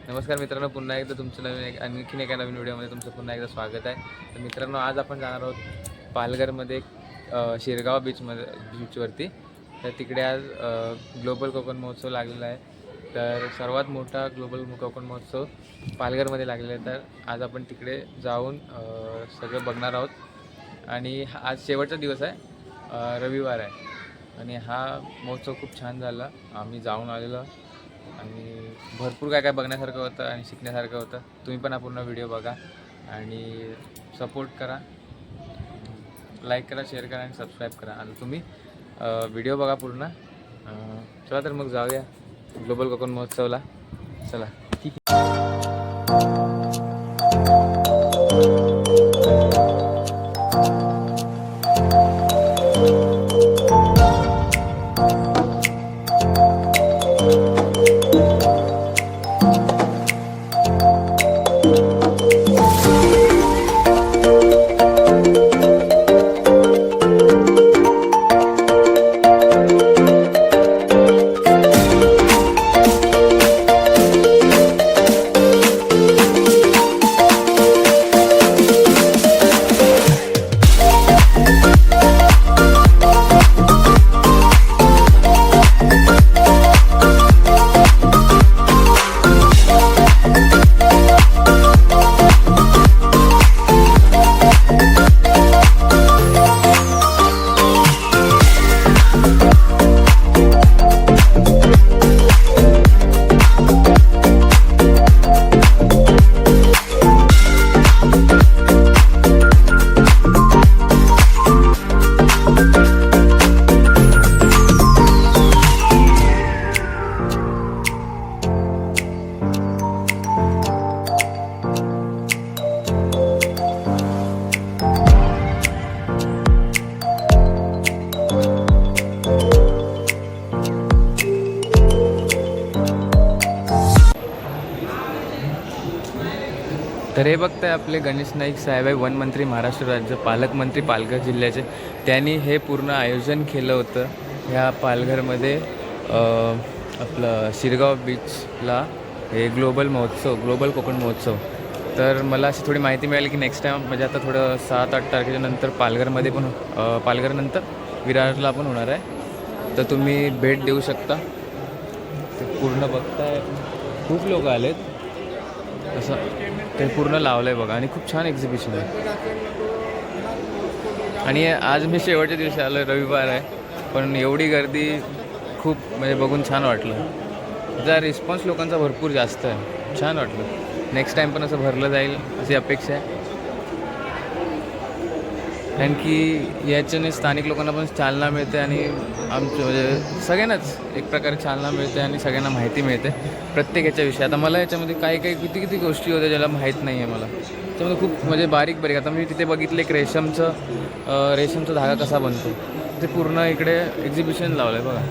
नमस्कार मित्रांनो, पुन्हा एकदा तुमचं आणखीन एका नवीन व्हिडिओमध्ये तुमचं पुन्हा एकदा स्वागत आहे. तर मित्रांनो, आज आपण जाणार आहोत पालघरमध्ये शिरगाव बीचवरती. तर तिकडे आज ग्लोबल कोकण महोत्सव लागलेला आहे. तर सर्वात मोठा ग्लोबल कोकण महोत्सव पालघरमध्ये लागलेला आहे. तर आज आपण तिकडे जाऊन सगळं बघणार आहोत. आणि आज शेवटचा दिवस आहे, रविवार आहे. आणि हा महोत्सव खूप छान झाला. आम्ही जाऊन आलेलो आणि भरपूर काय काय बघण्यासारखं होतं आणि शिकण्यासारखं होतं. तुम्ही पण हा पूर्ण व्हिडिओ बघा आणि सपोर्ट करा, लाईक करा, शेअर करा आणि सबस्क्राईब करा. आणि तुम्ही व्हिडिओ बघा पूर्ण. चला तर मग जाऊया ग्लोबल कोकण महोत्सवला. चला ठीक आहे. तर हे बघताय आपले गणेश नाईक साहेब आहे, वनमंत्री महाराष्ट्र राज्य, पालकमंत्री पालघर जिल्ह्याचे. त्यांनी हे पूर्ण आयोजन केलं होतं ह्या पालघरमध्ये आपलं शिरगाव बीचला हे ग्लोबल कोकण महोत्सव. तर मला अशी थोडी माहिती मिळाली की नेक्स्ट टाईम म्हणजे आता थोडं 7-8 तारखेच्या नंतर पालघरमध्ये पण पालघरनंतर विरारला पण होणार आहे. तर तुम्ही भेट देऊ शकता. ते पूर्ण बघताय, खूप लोक आलेत. असं ते पूर्ण लावलं आहे बघा. आणि खूप छान एक्झिबिशन आहे. आणि आज मी शेवटच्या दिवशी आलो आहे, रविवार आहे, पण एवढी गर्दी खूप म्हणजे बघून छान वाटलं. जरा रिस्पॉन्स लोकांचा भरपूर जास्त आहे, छान वाटलं. नेक्स्ट टाईम पण असं भरलं जाईल अशी अपेक्षा आहे. कारण की याच्याने स्थानिक लोकांना पण चालना मिळते आणि आमचं म्हणजे सगळ्यांनाच एक प्रकारे चालना मिळते आणि सगळ्यांना माहिती मिळते प्रत्येक ह्याच्याविषयी. आता मला याच्यामध्ये काही किती गोष्टी होत्या ज्याला माहीत नाही आहे मला. त्याच्यामध्ये खूप म्हणजे बारीक आता मी तिथे बघितलं एक रेशमचा धागा कसा बनतो, ते पूर्ण इकडे एक्झिबिशन लावलं आहे बघा.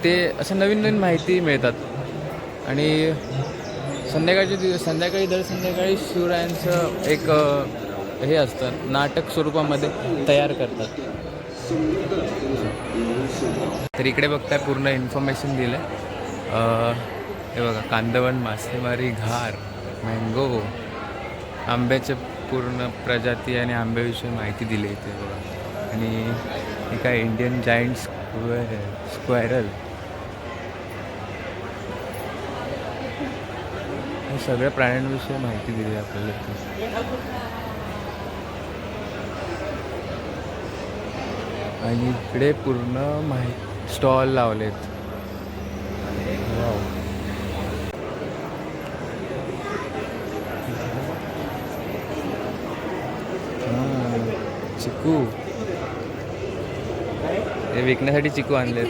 ते असं नवीन माहिती मिळतात. आणि संध्याकाळी दर संध्याकाळी शिवरायांचं एक हे असतं, नाटक स्वरूपामध्ये तयार करतात. तर इकडे बघताय पूर्ण इन्फॉर्मेशन दिलं आहे. हे बघा, कांदवण, मासेमारी, घार, मँगो, आंब्याच्या पूर्ण प्रजाती आणि आंब्याविषयी माहिती दिली इथे बघा. आणि हे काय इंडियन जायंट स्क्वॅरल, हे सगळ्या प्राण्यांविषयी माहिती दिली आपल्याला. आणि इकडे पूर्ण स्टॉल लावलेत. चिकू, हे विकण्यासाठी चिकू आणलेत.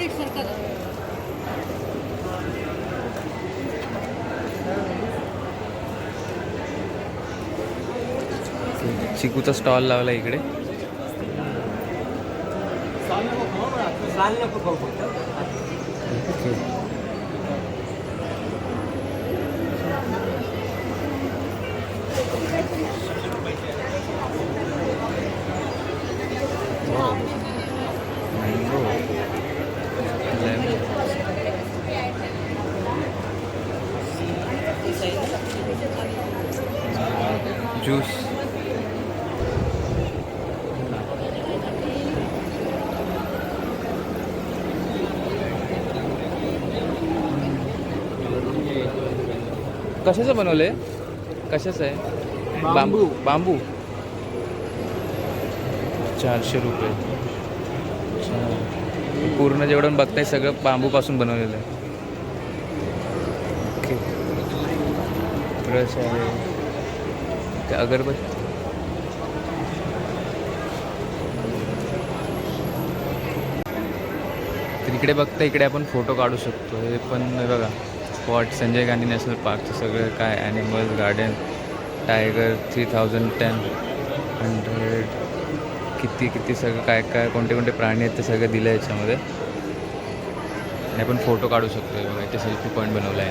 चिकूचा स्टॉल लावला इकडे. ज्यूस. कशाचं बनवलंय? कशाचं आहे? बांबू. बांबू 400 रुपये. अच्छा. पूर्ण जेवढं बघताय सगळं बांबूपासून बनवलेलं आहे. ओके. ब्रश आहे, ते अगरबत्ती. तर इकडे बघता, इकडे आपण फोटो काढू शकतो. हे पण बघा स्पॉट संजय गांधी नॅशनल पार्कचं सगळं काय, ॲनिमल्स गार्डन, टायगर 3010 100 किती सगळं काय काय कोणते कोणते प्राणी आहेत ते सगळं दिलं आहे याच्यामध्ये. आणि आपण फोटो काढू शकतो. बघा इथे सेल्फी पॉईंट बनवला आहे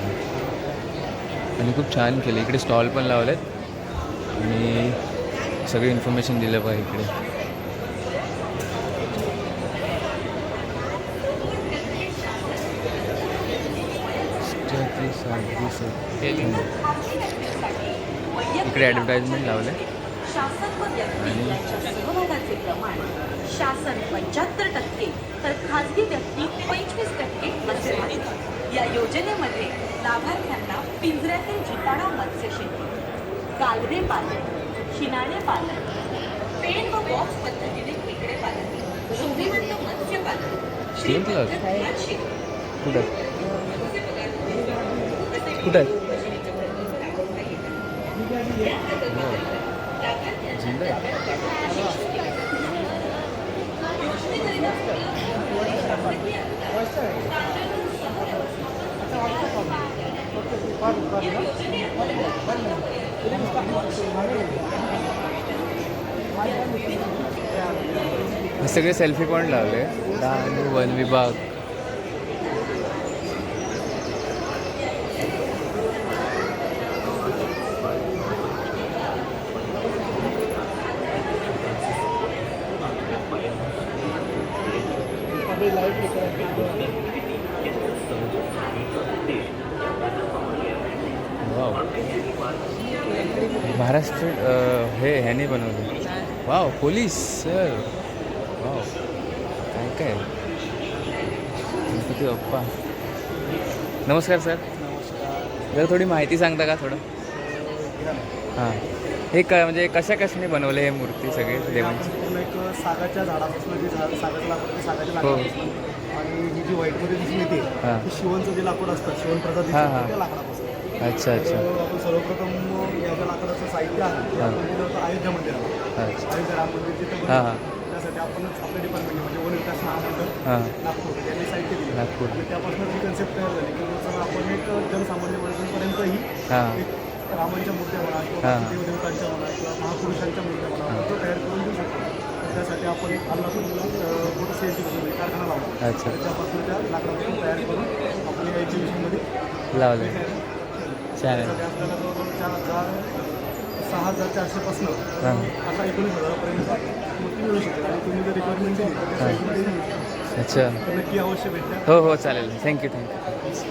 आणि खूप छान केलं. इकडे स्टॉल पण लावले आहेत आणि सगळी इन्फॉर्मेशन दिलं पाहिजे इकडे. इकडे ॲडव्हर्टाइजमेंट लावले शासन व व्यक्तींच्या सहभागाचे प्रमाण शासन 75% तर खाजगी व्यक्ती 25% असे आहे. या योजनेमध्ये लाभार्थ्यांना पिंजऱ्यातील जिताडा मत्स्यशेती, कालवे पालन, शिनाळे पालन, पेन व बॉक्स पद्धतीने खेकडे पालन, शोभिवंत मत्स्यपालन, कुठे सगळे सेल्फी पॉईंट लावले. आणि वन विभाग. महाराष्ट्र हे ह्याने बनवलं. Wow, police sir. वाव, काय काय गणपती बाप्पा. नमस्कार सर. जरा थोडी माहिती सांगता का थोडं? हां, हे म्हणजे कशाने बनवले हे मूर्ती सगळे देवांची? एक सागाच्या झाडापासून जे झाड सागाचं लाकूड, सागाच्या लाकडापासून. आणि ही जी व्हाईटमध्ये दिसून येते ती शिवणचं जे लाकूड असतं, शिवण प्रजाती त्या लाकडापासून. अच्छा अच्छा. आपण सर्वप्रथम याच्या लाकडाचं साहित्य आहे ते आपण दिलं होतं अयोध्या मंदिराला. अयोध्या राम मंदिर जिथं त्यासाठी आपणच आपल्या डिपार्टमेंट म्हणजे वन विकास महामंडळ नागपूर यांनी साहित्य दिलं नागपूर. आणि त्यापासून जी कन्सेप्ट तयार झाली की जर आपण एक जनसामान्य माणसांपर्यंतही एक रामांच्या मूर्त्या म्हणा किंवा देवदेवतांच्या म्हणा किंवा महापुरुषांच्या मूर्त्या म्हणा तो तयार करून देऊ शकतो. त्यासाठी आपण एक अल्लापूर मोठं CNC कारखाना लावतो. त्याच्यापासून त्या लाकडापासून तयार करून आपण या एक्झिबिशनमध्ये लावले. आपल्याला जवळजवळ 6,400 पासून आता 19,000पर्यंत मूर्ती मिळू शकते. आणि तुम्ही जर रिक्वायरमेंट दिली तर अच्छा नक्की अवश्य भेटते. हो हो चालेल. थँक्यू.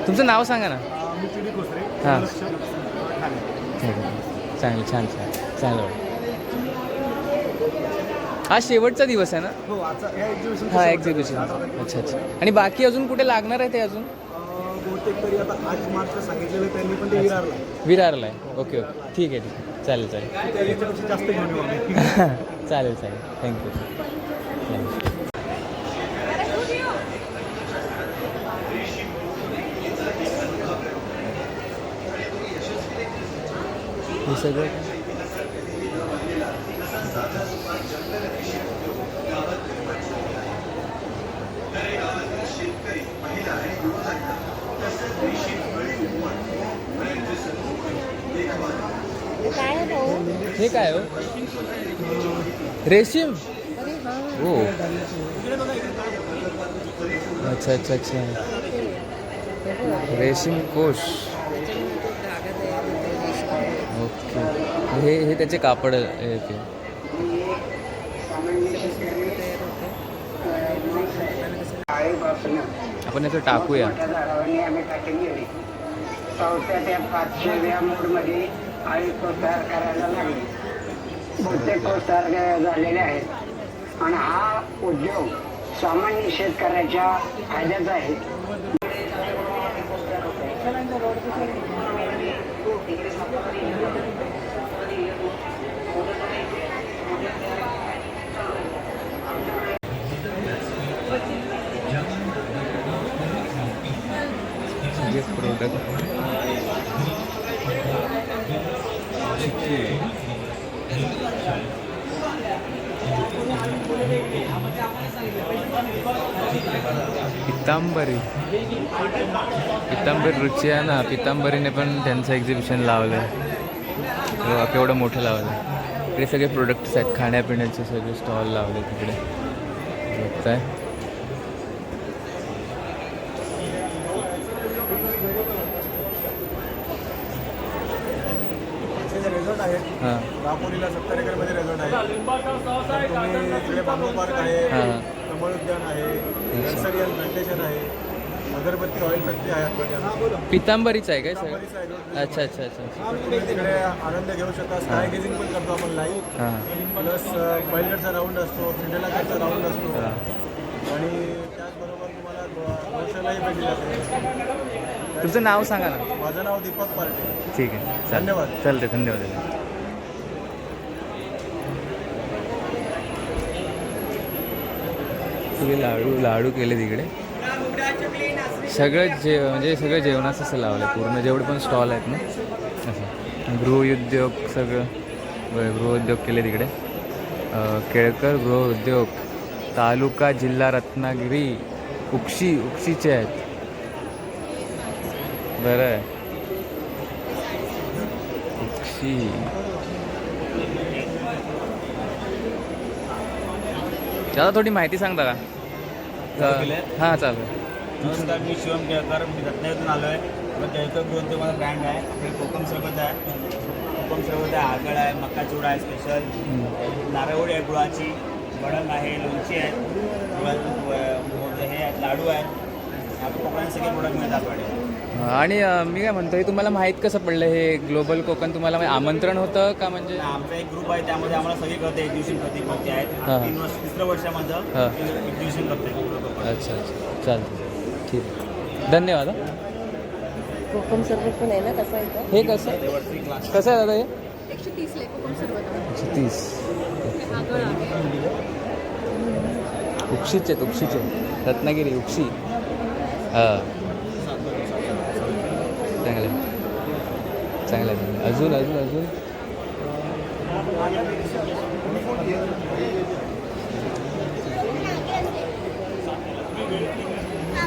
तुमचं नाव सांगा ना. मी पिढी कोसरे. हां, ठाणे. चांगलं. छान चांगलं. हा शेवटचा दिवस आहे ना? हो, आजचा या एक्झिबिशन. हां, एक्झिबिशन. अच्छा अच्छा. आणि बाकी अजून कुठे लागणार आहे ते अजून? बहुतेक तरी आता 8 मार्चला सांगितलेलं त्यांनी, पण ते विरारला आहे. ओके ठीक आहे. चालेल त्याच्यापेक्षा जास्त घेऊन येऊ आम्ही. चालेल थँक्यू. हे सगळं हे काय हो? रेशीम. हो, अच्छा. रेशीम कोश. ओके. हे त्याचे कापड येते. आपण याचं टाकूया. पावसाच्या 5व्या मूडमध्ये आळी तयार करायला लागली. बहुतेक तयार झालेले आहेत आणि हा उद्योग सामान्य शेतकऱ्याच्या फायद्याचा आहे. जे प्रोडक्ट पितांबरी रुची आहे ना, पितांबरीने पण त्यांचं एक्झिबिशन लावलं आहे. केवढं मोठं लावलं आहे. इकडे सगळे प्रोडक्ट्स आहेत, खाण्यापिण्याचे सगळे स्टॉल लावले तिकडे बघताय. रेझॉर्ट आहेत हां दापोलीला 70 एकरमध्ये रेझॉर्ट आहे. तर तुम्ही इकडे बांबू पार्क आहे, हां कमळ उद्यान आहे, नर्सरी अँड प्लांटेशन आहे, अगरबत्ती ऑइल फॅक्टरी आहे आतमध्ये. पितांबरीच आहे काय सगळं? पितांबरीचं आहे रोड. अच्छा अच्छा अच्छा. तर तुम्ही तिकडे आनंद घेऊ शकता. स्काय गेजिंग पण करतो आपण लाईव्ह. हां प्लस बैलगडचा राऊंड असतो, सिंडेलागडचा राऊंड असतो हां आणि त्याचबरोबर तुम्हाला गोशालाही भेटी जाते. तुझं नाव सांगा ना. माझं नाव दीपक पार्टे. ठीक आहे चालेल. धन्यवाद. चालते धन्यवाद. सगळे लाडू केले तिकडे. सगळं म्हणजे सगळं जेवणाचं असं लावलं आहे पूर्ण, जेवढे पण स्टॉल आहेत ना असं. गृहउद्योग सगळं गृहउद्योग केले तिकडे. केळकर गृहउद्योग, तालुका जिल्हा रत्नागिरी, उक्षीचे आहेत. बरं आहे. उक्षी दादा थोडी माहिती सांगता का? हां चालेल. नमस्कार, मी शिवम केळकर. मी रत्नागिरीतून आलो आहे. मग केळकर गृहउद्योग माझा ब्रँड आहे. आपले कोकम सरबत आहे, आगळ आहे, मक्का चिवडा आहे स्पेशल, नारळवडी आहे गुळाची, बडंग आहे, लोणची आहे, हे आहेत लाडू आहेत. कोकणात सगळे प्रोडक्ट मिळतात आपल्याकडे. आणि मी काय म्हणतो, हे तुम्हाला माहीत कसं पडलं हे ग्लोबल कोकण? तुम्हाला आमंत्रण होतं का? म्हणजे आमचा एक ग्रुप आहे, त्यामध्ये आम्हाला सगळी कळते एक्झिबिशन करते आहेत. 3 वर्ष माझं एक्झिबिशन करते. अच्छा अच्छा चालतं ठीक आहे. धन्यवाद. कोकम सरबत पण आहे ना, कसं आहे का? हे कसं आहे दादा? हे 130 ला कोकम सरबत आहे. 130. आगळ आहे. उक्षीचे रत्नागिरी उक्षी. हां चांगलं आहे. अजून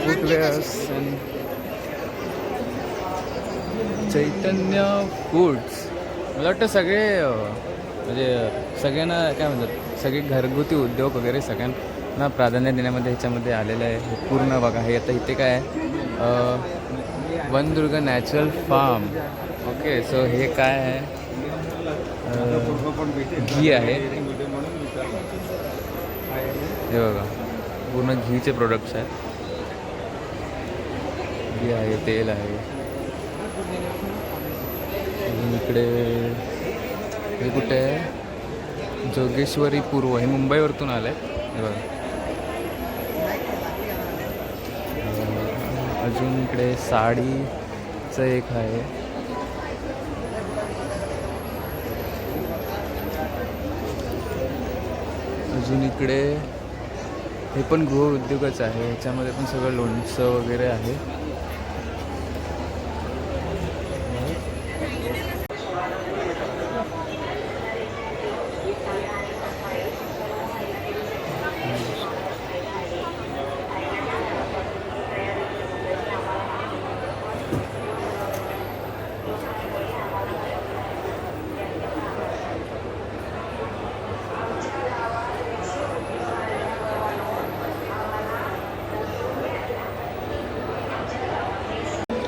फुटवेअर्स आणि चैतन्य फूड्स. मला वाटतं सगळे म्हणजे सगळ्यांना काय म्हणतात, सगळे घरगुती उद्योग वगैरे सगळ्यांना प्राधान्य देण्यामध्ये ह्याच्यामध्ये आलेलं आहे. हे पूर्ण बघा. हे आता इथे काय आहे, वनदुर्ग नॅचरल फार्म. ओके, सो हे काय आहे, घी आहे. हे बघा पूर्ण घीचे प्रोडक्ट्स आहेत. घी आहे, तेल आहे. अजून इकडे हे कुठे आहे, जोगेश्वरी पूर्व. हे मुंबईवरतून आलं आहे. हे बघा. अजून इकडे साडीचं एक आहे. अजून इकडे हे पण गृहउद्योगच आहे. ह्याच्यामध्ये पण सगळं लोणचं वगैरे आहे.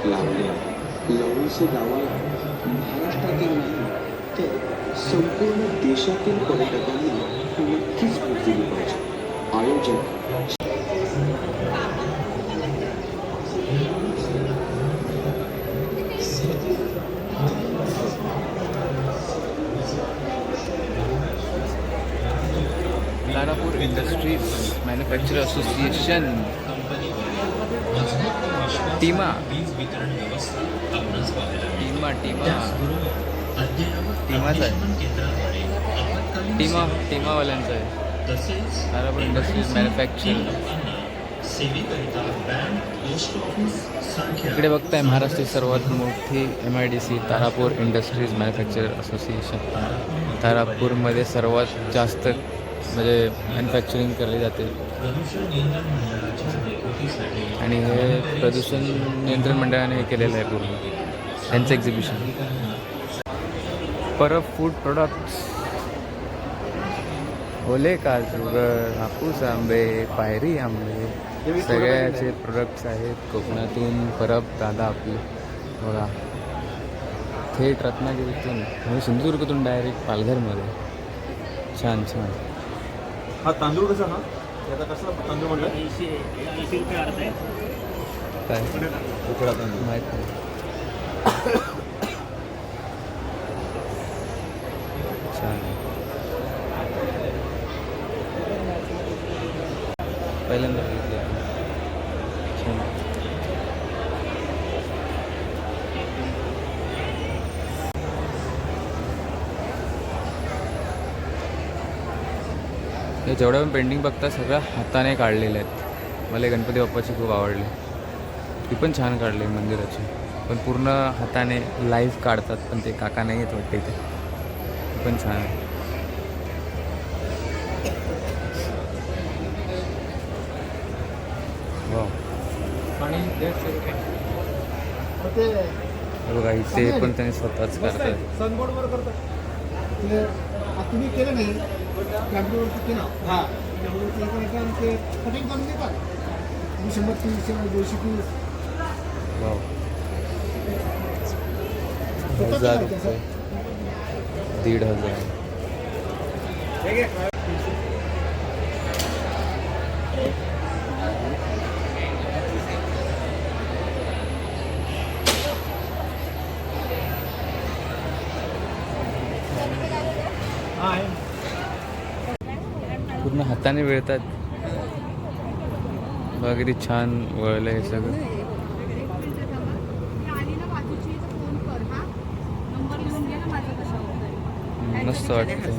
लावल्या लवणीचे गावाला महाराष्ट्रातील नाही तर संपूर्ण देशातील पर्यटकांनी नक्कीच भेट दिली पाहिजे. आयोजक इंडस्ट्रीज मॅन्युफॅक्चर असोसिएशन टीमा टीमाच आहे टीमावाल्यांचं आहे तारापूर इंडस्ट्रीज मॅन्युफॅक्चर. इकडे बघताय महाराष्ट्राची सर्वात मोठी MIDC Tarapur industries manufacturer association. तारापूरमध्ये सर्वात जास्त म्हणजे मॅन्युफॅक्चरिंग केली जाते आणि हे प्रदूषण नियंत्रण मंडळाने हे केलेलं आहे पूर्ण त्यांचं एक्झिबिशन. परब फूड प्रोडक्ट्स ओले काजू हापूस आंबे पायरी आंबे सगळ्याचे प्रोडक्ट्स आहेत कोकणातून. परब दादा आपले बघा थेट रत्नागिरीतून म्हणजे सिंधुदुर्गातून डायरेक्ट पालघरमध्ये. छान छान. हा तांदूळ कसा हा याचा कसा तांदूळ म्हटलं 80 रुपये अर्धा आहे. काय उकडा तांदूळ माहीत नाही. छान पहिल्यांदा बघितलं. छान. हे जेवढ्या पण पेंटिंग बघता सगळ्या हाताने काढलेल्या आहेत. मला गणपती बाप्पाची खूप आवडली. ती पण छान काढली मंदिराची पण पूर्ण हाताने लाईव्ह काढतात पण ते काका नाही येत वाटते ते पण छान आहे. बघा इथे पण त्यांनी स्वतःच करतात. सनबोर्डवर करतात ते तुम्ही केलं नाही कॅम्प्युटरवरती केलं हां ते कटिंग करून देतात तुम्ही 130 200 पीस. वाव 1000 रुपये 1500. पूर्ण हाताने वेळतात. बघा किती छान वळलं हे सगळं. मस्त वाटतं.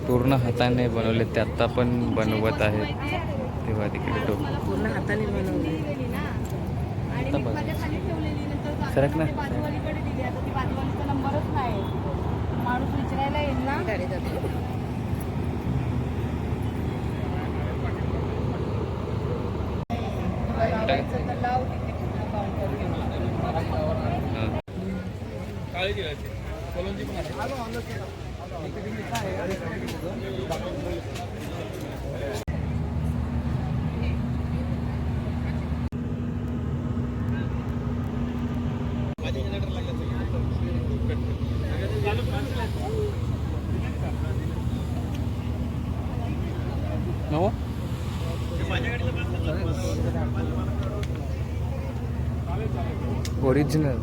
पूर्ण हाताने बनवले ते आत्ता पण बनवत आहेत तेव्हा तिकडे तो पूर्ण हाताने बनवली. आता बघा सरक ना. गाडी जाते. No? ओरिजिनल.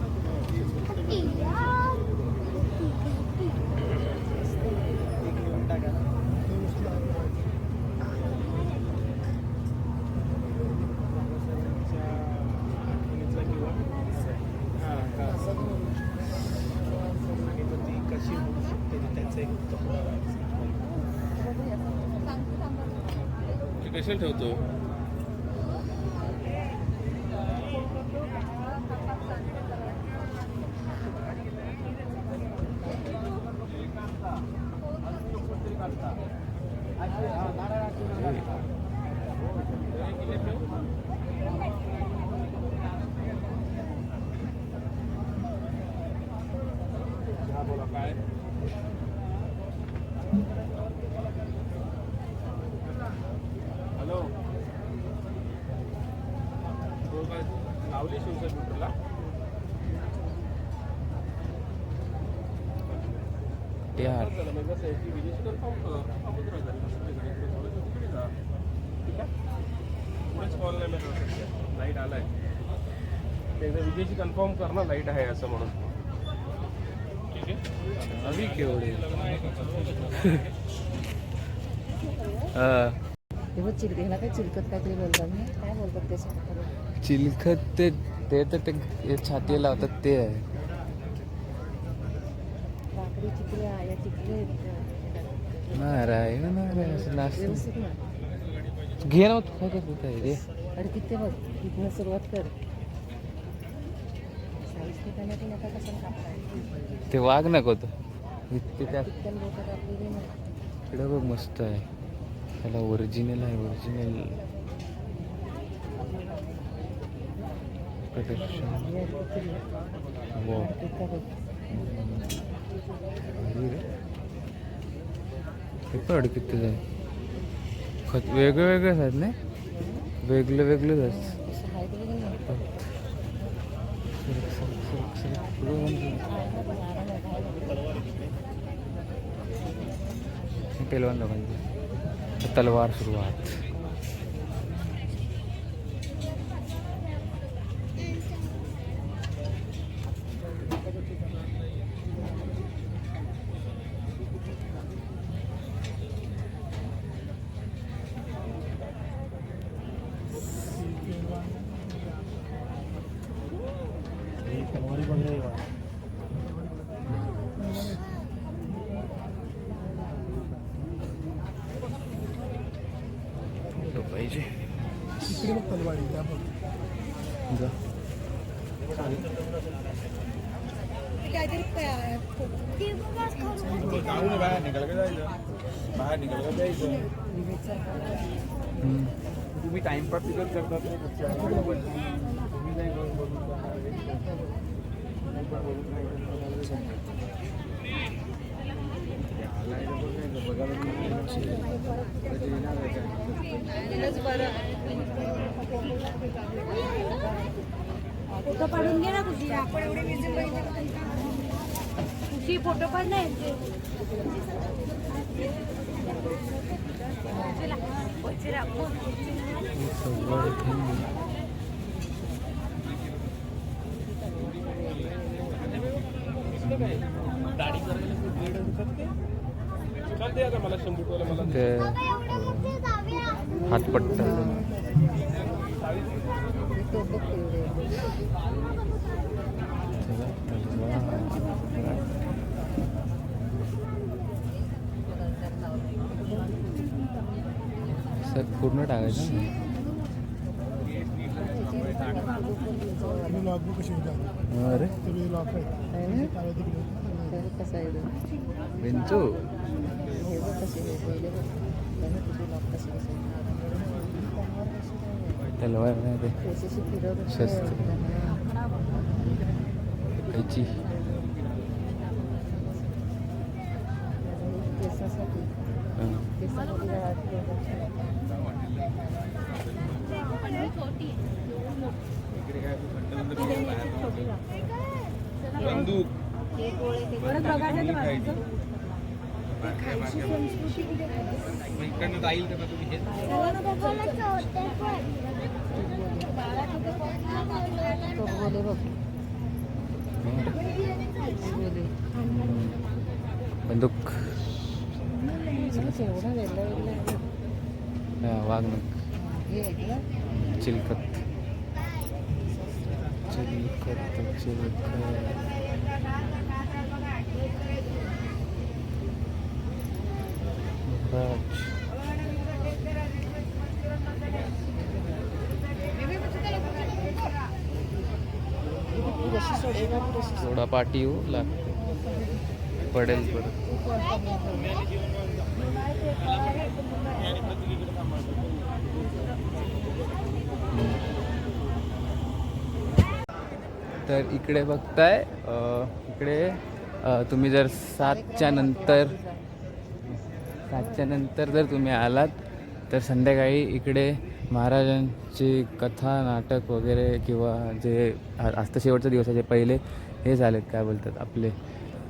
कशाला ठेवतो काय हॅलो लावली शिवसेनेला यार विदेशी कन्फर्म ठीक आहे पुढेच कॉल नाही मिळत लाईट आलाय एकदा विदेशी कन्फर्म कर ना लाईट आहे असं म्हणून ठीक आहे अभी केवढे ते बघ ह्याला काय चिलकत काहीतरी बोलतात ना, काय बोलतात ते सांगतात. चिलखत ते ते तर ते छाती लावतात ते आहे. काकडी चिकल्या या चिकले नारायण नारायण असं नाचतं. व्यवस्थित ना. घे ना तू, काय करत आहे रे. अरे किती बघ इथनं सुरुवात कर. साईज ठिकाणी पण आता कसं कापताय ते वाघ नको तो इथे त्या चिकन बोटं कापलेली ना. इकडं बघ मस्त आहे. त्याला ओरिजिनल आहे, ओरिजिनल हो. हे पण अडकितच आहे. खत वेगळे वेगळेच आहेत ना, वेगळे वेगळेच आहेत. पेलवान लोकांची तलवार सुरुवात. पाहिजे इकडे मग तलवारी त्या बघ. जा. बाहेर निघाल का जायचं, बाहेर निघाल का जायचं. तुम्ही टाइमपास तिथंच करतात नाही फोटो काढून घे ना तुझी. आपण एवढे बिझी तुझी फोटो काढ नाही. चालते आता मला 100 रुपयाला मला ते हातपट्टा सर पूर्ण टाकायचं ना. लॉकबुक कशी होती अरे तुम्ही लॉक आहे काय तिकडे कसं आहे विंचू हे बघ कसे पहिले बघ त्याने तुझी लॉक कशी कसे तलवार नाही ते केसेशी फिरवत शस्त्र. कैची केसासाठी हां. केसासाठी बंदूक इकडनं जाईल का तुम्ही हे बोले बघ बोले बंदूक एवढा वेगळा वेगळा हां, वाघ नक हे आहे का चिलखत चिलखत चिलखत राज. थोडा पाठी येऊ लागते पडेल परत. तर इकडे बघताय इकडे तुम्ही जर 7च्या नंतर जर तुम्ही आलात तर संध्याकाळी इकडे महाराजांची कथा नाटक वगैरे किंवा जे आता शेवटचा दिवस आहे जे पहिले हे झालेत काय बोलतात आपले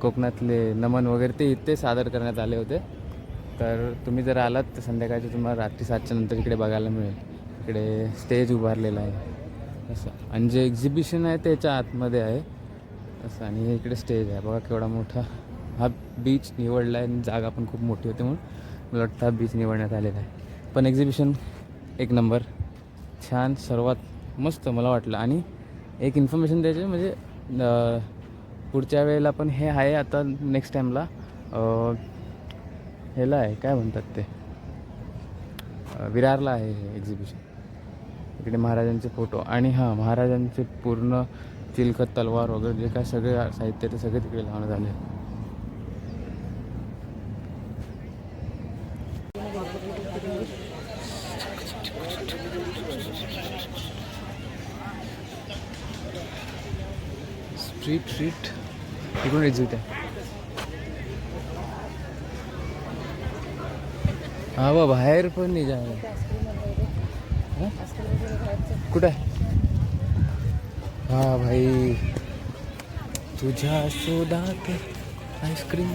कोकणातले नमन वगैरे ते इथे सादर करण्यात आले होते. तर तुम्ही जर आलात तर संध्याकाळचं तुम्हाला रात्री 7च्या नंतर इकडे बघायला मिळेल. इकडे स्टेज उभारलेला आहे असं आणि जे एक्झिबिशन आहे त्याच्या आतमध्ये आहे असं आणि हे इकडे स्टेज आहे बघा केवढा मोठा. हा बीच निवडला आहे आणि जागा पण खूप मोठी होती म्हणून मला वाटतं हा बीच निवडण्यात आलेला आहे. पण एक्झिबिशन एक नंबर, छान, सर्वात मस्त मला वाटलं. आणि एक इन्फॉर्मेशन द्यायची म्हणजे पुढच्या वेळेला पण हे आहे, आता नेक्स्ट टाईमला ह्याला आहे, काय म्हणतात ते, विरारला आहे हे एक्झिबिशन. इकडे महाराजांचे फोटो आणि हां महाराजांचे पूर्ण चिलखत तलवार वगैरे जे काय सगळे साहित्य ते सगळे तिकडे लावण्यात आले. स्ट्रीट इकडून एक्झिट आहे. हा बा बाहेर पण नाही जायला. कुठं आहे? हा भाई तुझ्या शोधा के आईस्क्रीम